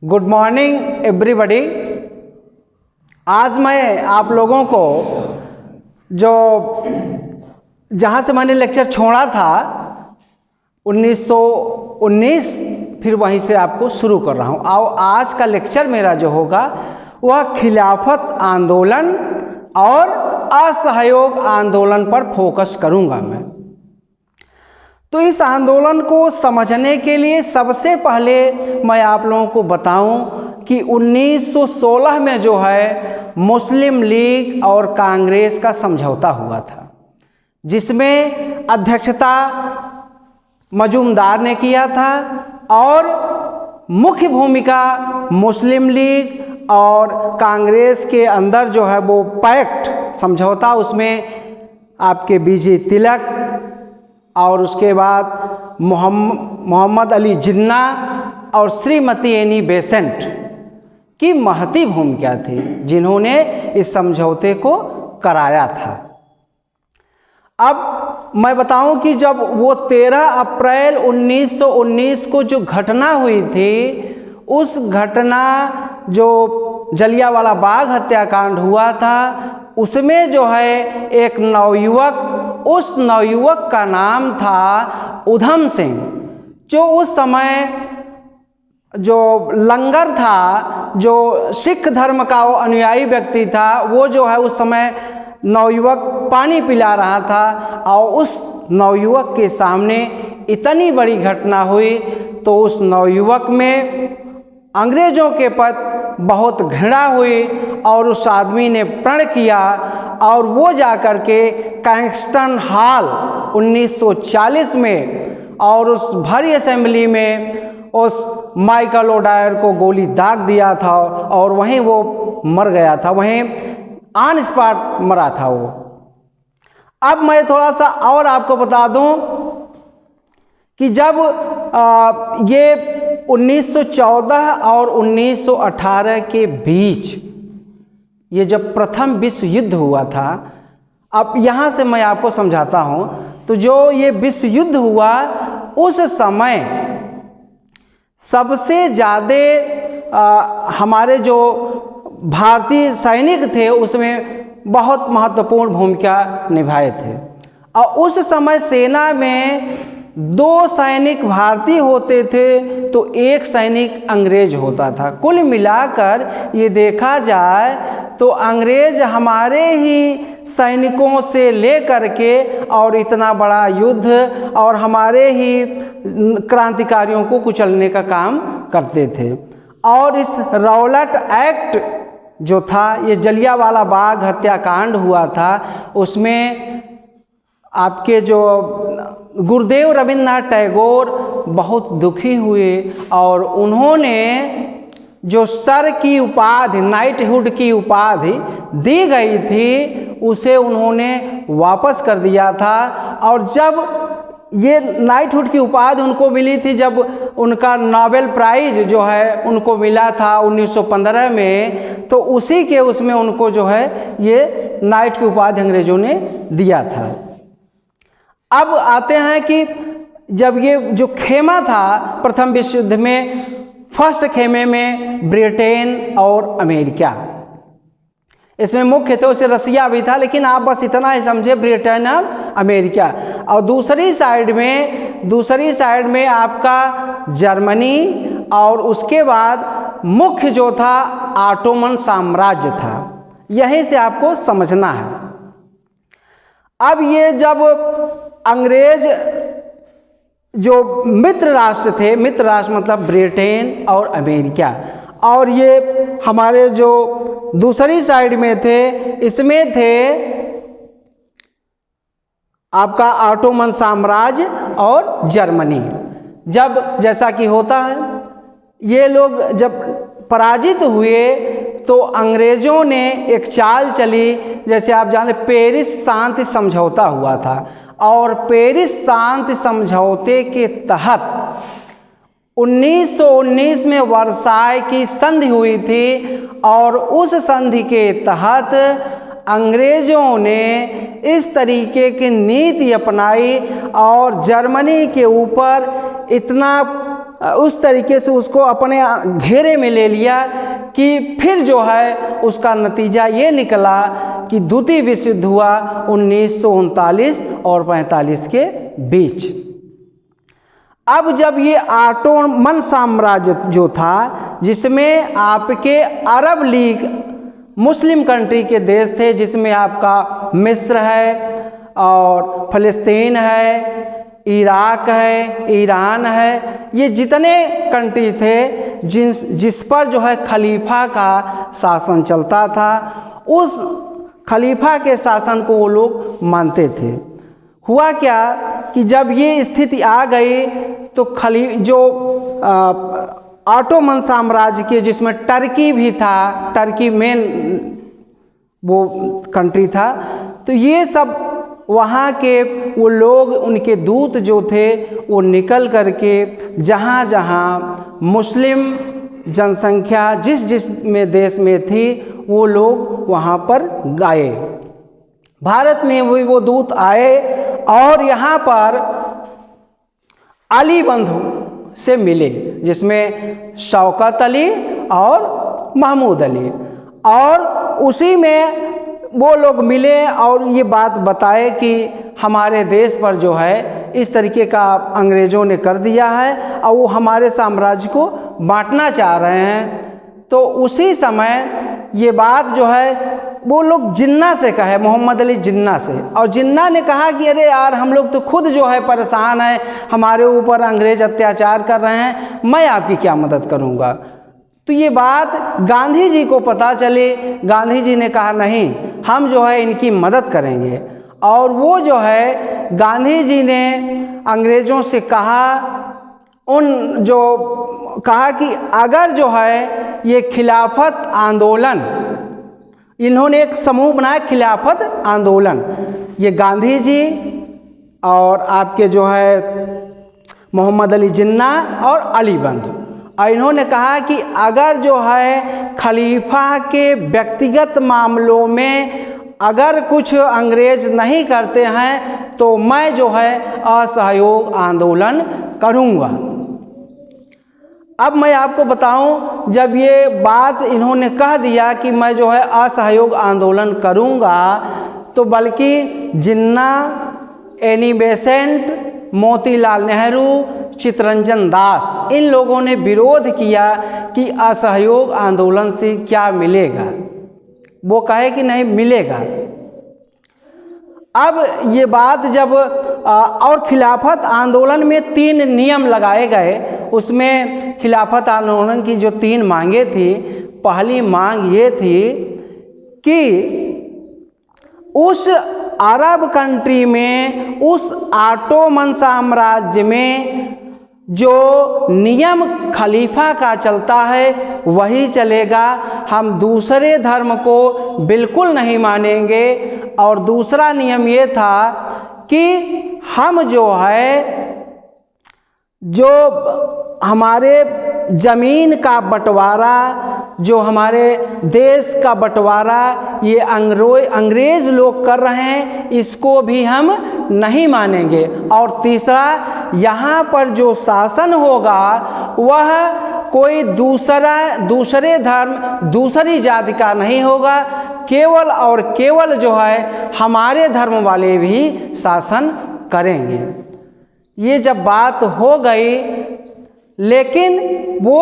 Good morning everybody. आज मैं आप लोगों को जहाँ से मैंने लेक्चर छोड़ा था 1919 फिर वहीं से आपको शुरू कर रहा हूँ। और आज का लेक्चर मेरा जो होगा वह खिलाफत आंदोलन और असहयोग आंदोलन पर फोकस करूँगा मैं। तो इस आंदोलन को समझने के लिए सबसे पहले मैं आप लोगों को बताऊं कि 1916 में जो है मुस्लिम लीग और कांग्रेस का समझौता हुआ था, जिसमें अध्यक्षता मजूमदार ने किया था और मुख्य भूमिका मुस्लिम लीग और कांग्रेस के अंदर जो है वो पैक्ट समझौता, उसमें आपके बीजे तिलक और उसके बाद मोहम्मद अली जिन्ना और श्रीमती एनी बेसेंट की महती भूमिका थी, जिन्होंने इस समझौते को कराया था। अब मैं बताऊं कि जब वो 13 अप्रैल 1919 को जो घटना हुई थी, उस घटना जो जलियांवाला बाग हत्याकांड हुआ था, उसमें जो है एक नवयुवक, उस नवयुवक का नाम था उधम सिंह, जो उस समय जो लंगर था, जो सिख धर्म का वो अनुयायी व्यक्ति था, वो जो है उस समय नवयुवक पानी पिला रहा था और उस नवयुवक के सामने इतनी बड़ी घटना हुई तो उस नवयुवक में अंग्रेज़ों के प्रति बहुत घृणा हुई और उस आदमी ने प्रण किया और वो जाकर के कैंगस्टन हॉल 1940 में और उस भरी असेंबली में उस माइकल ओडायर को गोली दाग दिया था और वहीं वो मर गया था, वहीं ऑन स्पॉट मरा था वो। अब मैं थोड़ा सा और आपको बता दूं कि जब ये 1914 और 1918 के बीच ये जब प्रथम विश्व युद्ध हुआ था, अब यहाँ से मैं आपको समझाता हूँ। तो जो ये विश्व युद्ध हुआ उस समय सबसे ज़्यादा हमारे जो भारतीय सैनिक थे उसमें बहुत महत्वपूर्ण भूमिका निभाए थे। और उस समय सेना में 2 सैनिक भारतीय होते थे तो 1 सैनिक अंग्रेज होता था। कुल मिलाकर ये देखा जाए तो अंग्रेज हमारे ही सैनिकों से लेकर के और इतना बड़ा युद्ध और हमारे ही क्रांतिकारियों को कुचलने का काम करते थे। और इस रौलट एक्ट जो था, ये जलियांवाला बाग हत्याकांड हुआ था, उसमें आपके जो गुरुदेव रविंद्रनाथ टैगोर बहुत दुखी हुए और उन्होंने जो सर की उपाधि, नाइटहुड की उपाधि दी गई थी, उसे उन्होंने वापस कर दिया था। और जब ये नाइटहुड की उपाधि उनको मिली थी, जब उनका नोबेल प्राइज जो है उनको मिला था 1915 में, तो उसी के उसमें उनको जो है ये नाइट की उपाधि अंग्रेजों ने दिया था। अब आते हैं कि जब ये जो खेमा था प्रथम विश्व युद्ध में, फर्स्ट खेमे में ब्रिटेन और अमेरिका, इसमें मुख्य थे, उसे रसिया भी था, लेकिन आप बस इतना ही समझे ब्रिटेन और अमेरिका। और दूसरी साइड में आपका जर्मनी और उसके बाद मुख्य जो था ऑटोमन साम्राज्य था। यहीं से आपको समझना है। अब ये जब अंग्रेज जो मित्र राष्ट्र थे, मित्र राष्ट्र मतलब ब्रिटेन और अमेरिका, और ये हमारे जो दूसरी साइड में थे, इसमें थे आपका ऑटोमन साम्राज्य और जर्मनी। जब जैसा कि होता है, ये लोग जब पराजित हुए तो अंग्रेज़ों ने एक चाल चली, जैसे आप जानते पेरिस शांति समझौता हुआ था। और पेरिस शांति समझौते के तहत 1919 में वर्साय की संधि हुई थी और उस संधि के तहत अंग्रेज़ों ने इस तरीके की नीति अपनाई और जर्मनी के ऊपर इतना उस तरीके से उसको अपने घेरे में ले लिया कि फिर जो है उसका नतीजा ये निकला कि द्वितीय विश्व युद्ध हुआ 1939 और 45 के बीच। अब जब ये ऑटोमन साम्राज्य जो था, जिसमें आपके अरब लीग मुस्लिम कंट्री के देश थे, जिसमें आपका मिस्र है और फ़लस्तीन है, इराक है, ईरान है, ये जितने कंट्री थे जिस पर जो है खलीफा का शासन चलता था, उस खलीफा के शासन को वो लोग मानते थे। हुआ क्या कि जब ये स्थिति आ गई तो ऑटोमन साम्राज्य के, जिसमें टर्की भी था, टर्की मेन वो कंट्री था, तो ये सब वहाँ के वो लोग, उनके दूत जो थे वो निकल करके जहाँ जहाँ मुस्लिम जनसंख्या जिस में देश में थी वो लोग वहाँ पर गए। भारत में वो दूत आए और यहाँ पर अली बंधु से मिले, जिसमें शौकत अली और महमूद अली, और उसी में वो लोग मिले और ये बात बताए कि हमारे देश पर जो है इस तरीके का अंग्रेज़ों ने कर दिया है और वो हमारे साम्राज्य को बांटना चाह रहे हैं। तो उसी समय ये बात जो है वो लोग जिन्ना से कहे, मोहम्मद अली जिन्ना से, और जिन्ना ने कहा कि अरे यार हम लोग तो खुद जो है परेशान हैं, हमारे ऊपर अंग्रेज़ अत्याचार कर रहे हैं, मैं आपकी क्या मदद करूँगा। तो ये बात गांधी जी को पता चली। गांधी जी ने कहा नहीं, हम जो है इनकी मदद करेंगे, और वो जो है गांधी जी ने अंग्रेज़ों से कहा कि अगर जो है ये खिलाफत आंदोलन, इन्होंने एक समूह बनाया खिलाफत आंदोलन, ये गांधी जी और आपके जो है मोहम्मद अली जिन्ना और अली बंधु, और इन्होंने कहा कि अगर जो है खलीफा के व्यक्तिगत मामलों में अगर कुछ अंग्रेज नहीं करते हैं तो मैं जो है असहयोग आंदोलन करूँगा। अब मैं आपको बताऊं, जब ये बात इन्होंने कह दिया कि मैं जो है असहयोग आंदोलन करूँगा, तो बल्कि जिन्ना, एनी बेसेंट, मोतीलाल नेहरू, चित्तरंजन दास, इन लोगों ने विरोध किया कि असहयोग आंदोलन से क्या मिलेगा। वो कहे कि नहीं मिलेगा। अब ये बात जब और खिलाफत आंदोलन में 3 नियम लगाए गए। उसमें खिलाफत आंदोलन की जो 3 मांगे थी, पहली मांग ये थी कि उस अरब कंट्री में, उस ऑटोमन साम्राज्य में जो नियम खलीफा का चलता है वही चलेगा, हम दूसरे धर्म को बिल्कुल नहीं मानेंगे। और दूसरा नियम ये था कि हम जो है जो हमारे ज़मीन का बंटवारा, जो हमारे देश का बंटवारा ये अंग्रेज़ लोग कर रहे हैं, इसको भी हम नहीं मानेंगे। और तीसरा, यहाँ पर जो शासन होगा वह कोई दूसरे धर्म, दूसरी जाति का नहीं होगा, केवल और केवल जो है हमारे धर्म वाले भी शासन करेंगे। ये जब बात हो गई, लेकिन वो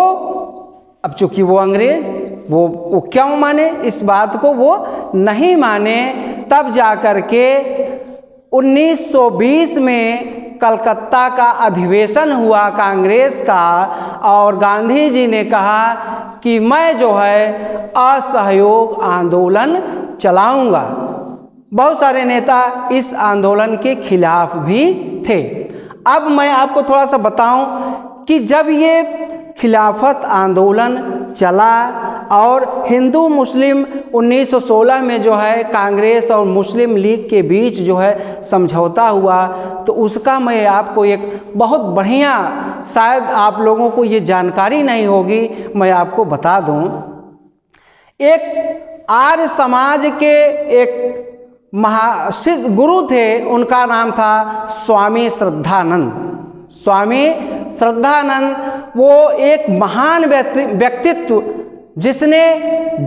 अब चूँकि वो अंग्रेज वो क्यों माने इस बात को, वो नहीं माने। तब जा कर के 1920 में कलकत्ता का अधिवेशन हुआ कांग्रेस का, और गांधी जी ने कहा कि मैं जो है असहयोग आंदोलन चलाऊंगा। बहुत सारे नेता इस आंदोलन के खिलाफ भी थे। अब मैं आपको थोड़ा सा बताऊं कि जब ये खिलाफत आंदोलन चला और हिंदू मुस्लिम 1916 में जो है कांग्रेस और मुस्लिम लीग के बीच जो है समझौता हुआ, तो उसका मैं आपको एक बहुत बढ़िया, शायद आप लोगों को ये जानकारी नहीं होगी, मैं आपको बता दूं। एक आर्य समाज के एक महासिद्ध गुरु थे, उनका नाम था स्वामी श्रद्धानंद। स्वामी श्रद्धानंद वो एक महान व्यक्तित्व जिसने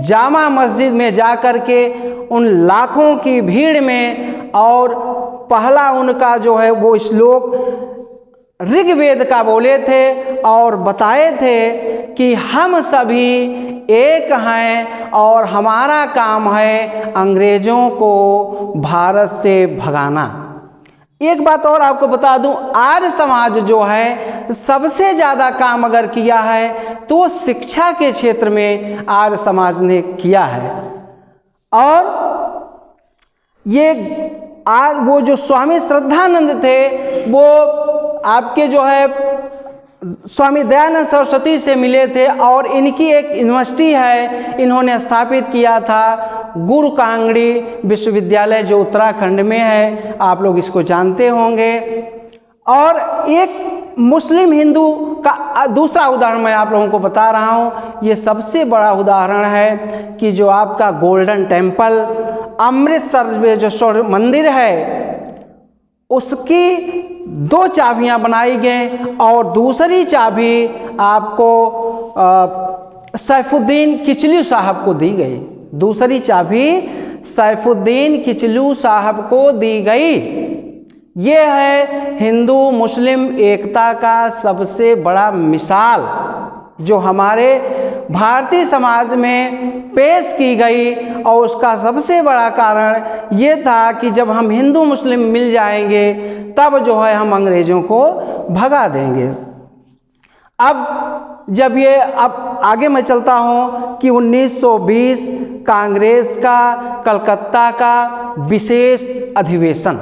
जामा मस्जिद में जाकर के उन लाखों की भीड़ में और पहला उनका जो है वो श्लोक ऋग्वेद का बोले थे और बताए थे कि हम सभी एक हैं और हमारा काम है अंग्रेज़ों को भारत से भगाना। एक बात और आपको बता दूं, आर्य समाज जो है सबसे ज़्यादा काम अगर किया है तो शिक्षा के क्षेत्र में आर्य समाज ने किया है। और ये वो जो स्वामी श्रद्धानंद थे वो आपके जो है स्वामी दयानंद सरस्वती से मिले थे और इनकी एक यूनिवर्सिटी है इन्होंने स्थापित किया था, गुरु कांगड़ी विश्वविद्यालय जो उत्तराखंड में है, आप लोग इसको जानते होंगे। और एक मुस्लिम हिंदू का दूसरा उदाहरण मैं आप लोगों को बता रहा हूँ, ये सबसे बड़ा उदाहरण है कि जो आपका गोल्डन टेम्पल अमृतसर में जो मंदिर है उसकी 2 चाबियां बनाई गई और दूसरी चाबी आपको सैफुद्दीन किचलू साहब को दी गई। दूसरी चाबी सैफुद्दीन किचलू साहब को दी गई। ये है हिंदू मुस्लिम एकता का सबसे बड़ा मिसाल जो हमारे भारतीय समाज में पेश की गई। और उसका सबसे बड़ा कारण ये था कि जब हम हिंदू मुस्लिम मिल जाएंगे तब जो है हम अंग्रेज़ों को भगा देंगे। अब जब ये अब आगे मैं चलता हूँ कि 1920 कांग्रेस का कलकत्ता का विशेष अधिवेशन,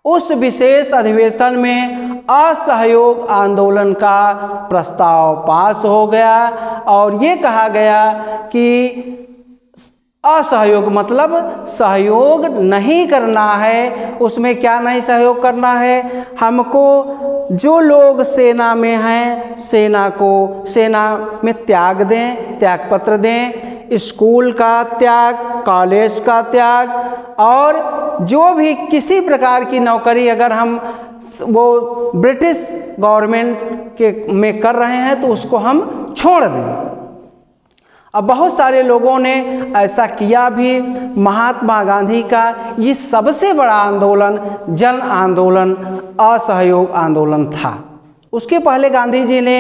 उस विशेष अधिवेशन में असहयोग आंदोलन का प्रस्ताव पास हो गया और ये कहा गया कि असहयोग मतलब सहयोग नहीं करना है। उसमें क्या नहीं सहयोग करना है, हमको जो लोग सेना में हैं सेना में त्याग दें, त्यागपत्र दें, स्कूल का त्याग, कॉलेज का त्याग और जो भी किसी प्रकार की नौकरी अगर हम वो ब्रिटिश गवर्नमेंट के में कर रहे हैं तो उसको हम छोड़ दें। अब बहुत सारे लोगों ने ऐसा किया भी। महात्मा गांधी का ये सबसे बड़ा आंदोलन जन आंदोलन असहयोग आंदोलन था। उसके पहले गांधी जी ने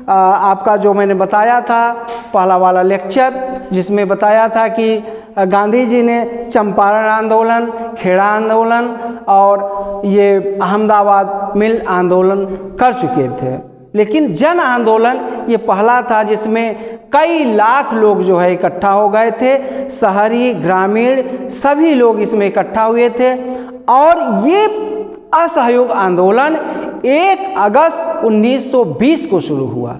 आपका जो मैंने बताया था पहला वाला लेक्चर जिसमें बताया था कि गांधी जी ने चंपारण आंदोलन, खेड़ा आंदोलन और ये अहमदाबाद मिल आंदोलन कर चुके थे। लेकिन जन आंदोलन ये पहला था जिसमें कई लाख लोग जो है इकट्ठा हो गए थे, शहरी ग्रामीण सभी लोग इसमें इकट्ठा हुए थे। और ये असहयोग आंदोलन 1 अगस्त 1920 को शुरू हुआ।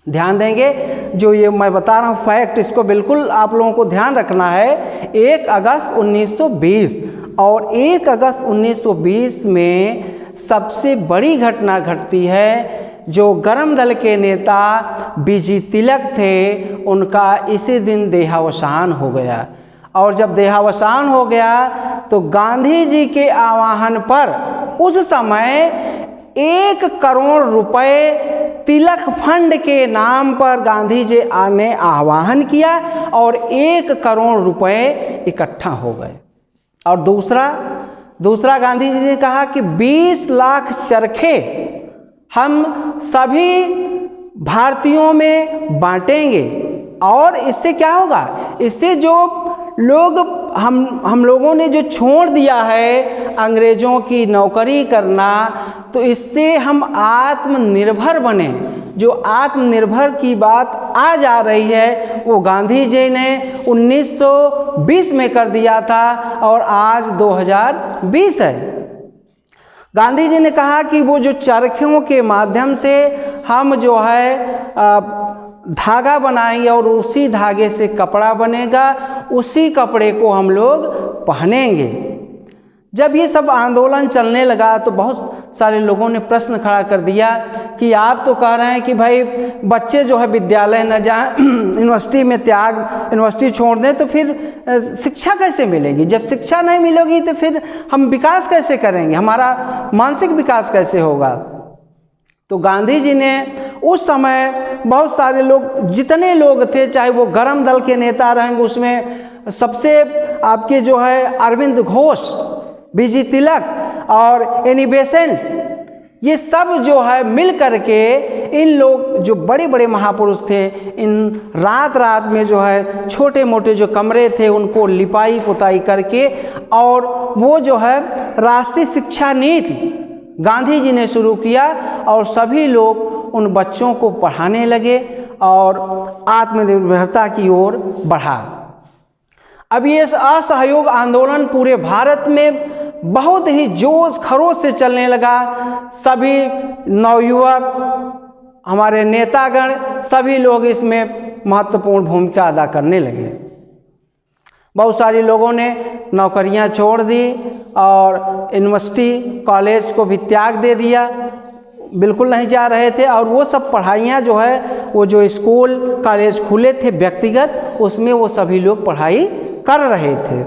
ध्यान देंगे जो ये मैं बता रहा हूँ फैक्ट, इसको बिल्कुल आप लोगों को ध्यान रखना है। 1 अगस्त 1920 और 1 अगस्त 1920 में सबसे बड़ी घटना घटती है। जो गरम दल के नेता बीजी तिलक थे उनका इसी दिन देहावसान हो गया। और जब देहावसान हो गया तो गांधी जी के आह्वान पर उस समय 1 करोड़ रुपए तिलक फंड के नाम पर गांधी जी ने आह्वान किया और 1 करोड़ रुपए इकट्ठा हो गए। और दूसरा गांधी जी ने कहा कि 20 लाख चरखे हम सभी भारतीयों में बांटेंगे। और इससे क्या होगा, इससे जो लोग हम लोगों ने जो छोड़ दिया है अंग्रेज़ों की नौकरी करना, तो इससे हम आत्मनिर्भर बने। जो आत्मनिर्भर की बात आ जा रही है वो गांधी जी ने 1920 में कर दिया था और आज 2020 है। गांधी जी ने कहा कि वो जो चरखों के माध्यम से हम जो है धागा बनाएंगे और उसी धागे से कपड़ा बनेगा, उसी कपड़े को हम लोग पहनेंगे। जब ये सब आंदोलन चलने लगा तो बहुत सारे लोगों ने प्रश्न खड़ा कर दिया कि आप तो कह रहे हैं कि भाई बच्चे जो है विद्यालय न जाएं, यूनिवर्सिटी में यूनिवर्सिटी छोड़ दें, तो फिर शिक्षा कैसे मिलेगी? जब शिक्षा नहीं मिलेगी तो फिर हम विकास कैसे करेंगे, हमारा मानसिक विकास कैसे होगा? तो गांधी जी ने उस समय बहुत सारे लोग, जितने लोग थे, चाहे वो गरम दल के नेता रहेंगे, उसमें सबसे आपके जो है अरविंद घोष, बीजी तिलक और एनी बेसेंट, ये सब जो है मिल करके इन लोग जो बड़े बड़े महापुरुष थे, इन रात रात में जो है छोटे मोटे जो कमरे थे उनको लिपाई पुताई करके, और वो जो है राष्ट्रीय शिक्षा नीति गांधी जी ने शुरू किया और सभी लोग उन बच्चों को पढ़ाने लगे और आत्मनिर्भरता की ओर बढ़ा। अब ये असहयोग आंदोलन पूरे भारत में बहुत ही जोश खरोश से चलने लगा। सभी नवयुवक, हमारे नेतागण, सभी लोग इसमें महत्वपूर्ण भूमिका अदा करने लगे। बहुत सारे लोगों ने नौकरियां छोड़ दी और यूनिवर्सिटी कॉलेज को भी त्याग दे दिया, बिल्कुल नहीं जा रहे थे। और वो सब पढ़ाइयाँ जो है, वो जो स्कूल कॉलेज खुले थे व्यक्तिगत, उसमें वो सभी लोग पढ़ाई कर रहे थे।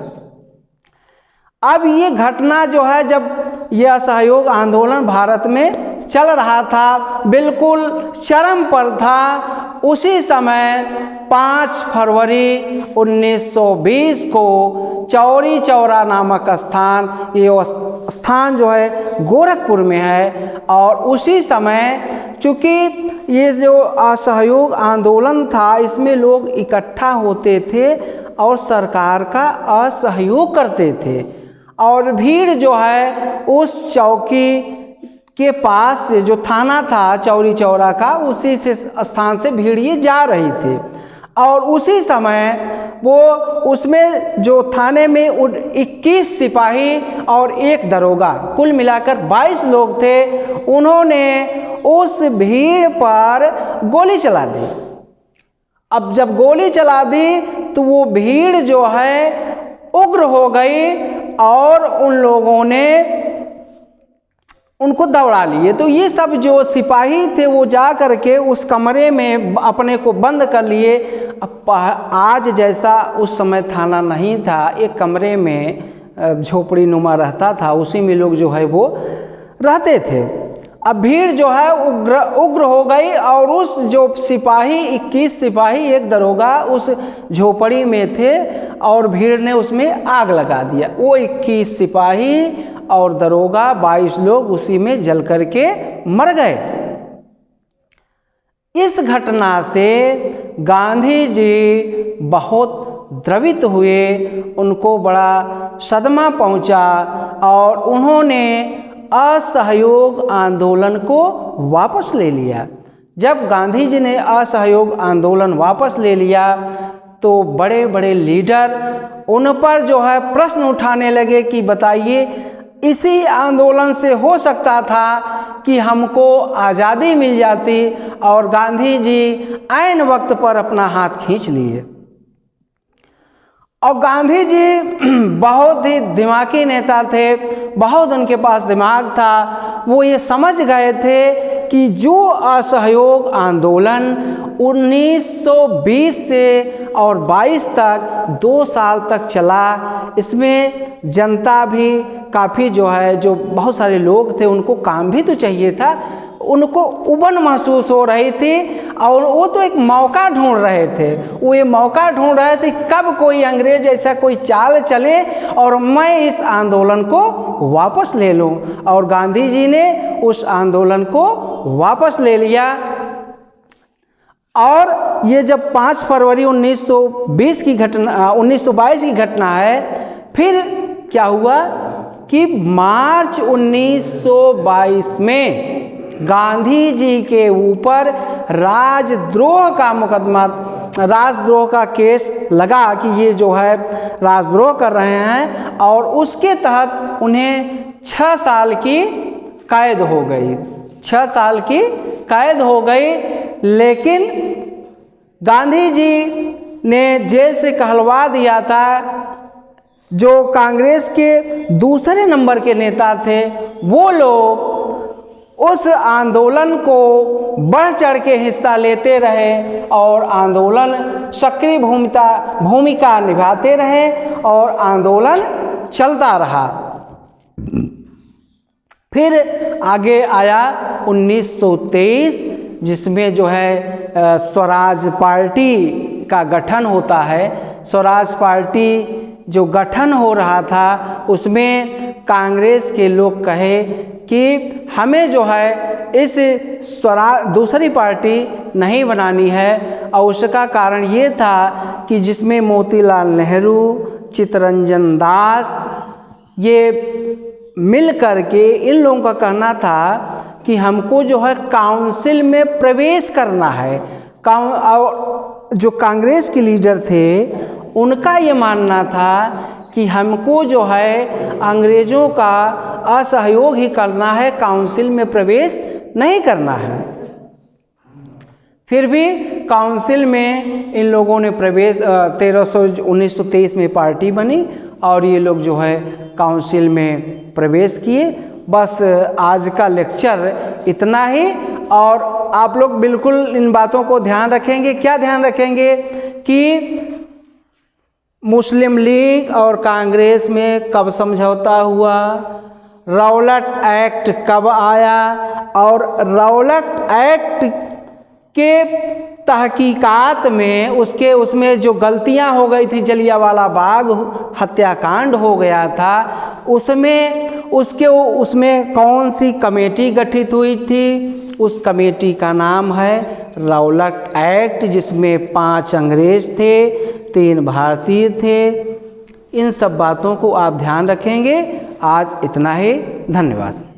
अब ये घटना जो है, जब यह असहयोग आंदोलन भारत में चल रहा था, बिल्कुल चरम पर था, उसी समय 5 फरवरी 1920 को चौरी चौरा नामक स्थान, ये स्थान जो है गोरखपुर में है, और उसी समय चूँकि ये जो असहयोग आंदोलन था, इसमें लोग इकट्ठा होते थे और सरकार का असहयोग करते थे, और भीड़ जो है उस चौकी के पास जो थाना था चौरी चौरा का, उसी से स्थान से भीड़ ये जा रही थी। और उसी समय वो उसमें जो थाने में 21 सिपाही और 1 दरोगा, कुल मिलाकर 22 लोग थे, उन्होंने उस भीड़ पर गोली चला दी। अब जब गोली चला दी तो वो भीड़ जो है उग्र हो गई और उन लोगों ने उनको दौड़ा लिए। तो ये सब जो सिपाही थे वो जा कर के उस कमरे में अपने को बंद कर लिए। अब आज जैसा उस समय थाना नहीं था, एक कमरे में झोपड़ी नुमा रहता था, उसी में लोग जो है वो रहते थे। अब भीड़ जो है उग्र हो गई और उस जो सिपाही 21 सिपाही 1 दरोगा उस झोपड़ी में थे और भीड़ ने उसमें आग लगा दिया। वो 21 सिपाही और दरोगा 22 लोग उसी में जल करके मर गए। इस घटना से गांधी जी बहुत द्रवित हुए, उनको बड़ा सदमा पहुंचा और उन्होंने असहयोग आंदोलन को वापस ले लिया। जब गांधी जी ने असहयोग आंदोलन वापस ले लिया तो बड़े बड़े लीडर उन पर जो है प्रश्न उठाने लगे कि बताइए, इसी आंदोलन से हो सकता था कि हमको आज़ादी मिल जाती, और गांधी जी ऐन वक्त पर अपना हाथ खींच लिए। और गांधी जी बहुत ही दिमागी नेता थे, बहुत उनके पास दिमाग था। वो ये समझ गए थे कि जो असहयोग आंदोलन 1920 से और 22 तक 2 साल तक चला, इसमें जनता भी काफ़ी जो है, जो बहुत सारे लोग थे उनको काम भी तो चाहिए था, उनको उबन महसूस हो रही थी और वो तो एक मौका ढूंढ रहे थे। वो ये मौका ढूंढ रहे थे कब कोई अंग्रेज ऐसा कोई चाल चले और मैं इस आंदोलन को वापस ले लूं। और गांधी जी ने उस आंदोलन को वापस ले लिया। और ये जब 5 फरवरी 1922 की घटना है, फिर क्या हुआ कि मार्च 1922 में गांधी जी के ऊपर राजद्रोह का मुकदमा, राजद्रोह का केस लगा कि ये जो है राजद्रोह कर रहे हैं, और उसके तहत उन्हें 6 साल की कैद हो गई। 6 साल की कैद हो गई। लेकिन गांधी जी ने जेल से कहलवा दिया था। जो कांग्रेस के दूसरे नंबर के नेता थे वो लोग उस आंदोलन को बढ़ चढ़ के हिस्सा लेते रहे और आंदोलन सक्रिय भूमिका निभाते रहे और आंदोलन चलता रहा। फिर आगे आया 1923, जिसमें जो है स्वराज पार्टी का गठन होता है। स्वराज पार्टी जो गठन हो रहा था उसमें कांग्रेस के लोग कहे कि हमें जो है इस दूसरी पार्टी नहीं बनानी है, और उसका कारण ये था कि जिसमें मोतीलाल नेहरू, चित्तरंजन दास ये मिल कर के इन लोगों का कहना था कि हमको जो है काउंसिल में प्रवेश करना है। और जो कांग्रेस के लीडर थे उनका ये मानना था कि हमको जो है अंग्रेज़ों का असहयोग ही करना है, काउंसिल में प्रवेश नहीं करना है। फिर भी काउंसिल में इन लोगों ने प्रवेश 1923 में पार्टी बनी और ये लोग जो है काउंसिल में प्रवेश किए। बस आज का लेक्चर इतना ही, और आप लोग बिल्कुल इन बातों को ध्यान रखेंगे। क्या ध्यान रखेंगे कि मुस्लिम लीग और कांग्रेस में कब समझौता हुआ, रौलट एक्ट कब आया, और रौलट एक्ट के तहकीकात में उसमें जो गलतियां हो गई थी, जलियांवाला बाग हत्याकांड हो गया था, उसमें कौन सी कमेटी गठित हुई थी? उस कमेटी का नाम है रौलट एक्ट, जिसमें 5 अंग्रेज थे, 3 भारतीय थे। इन सब बातों को आप ध्यान रखेंगे। आज इतना ही, धन्यवाद।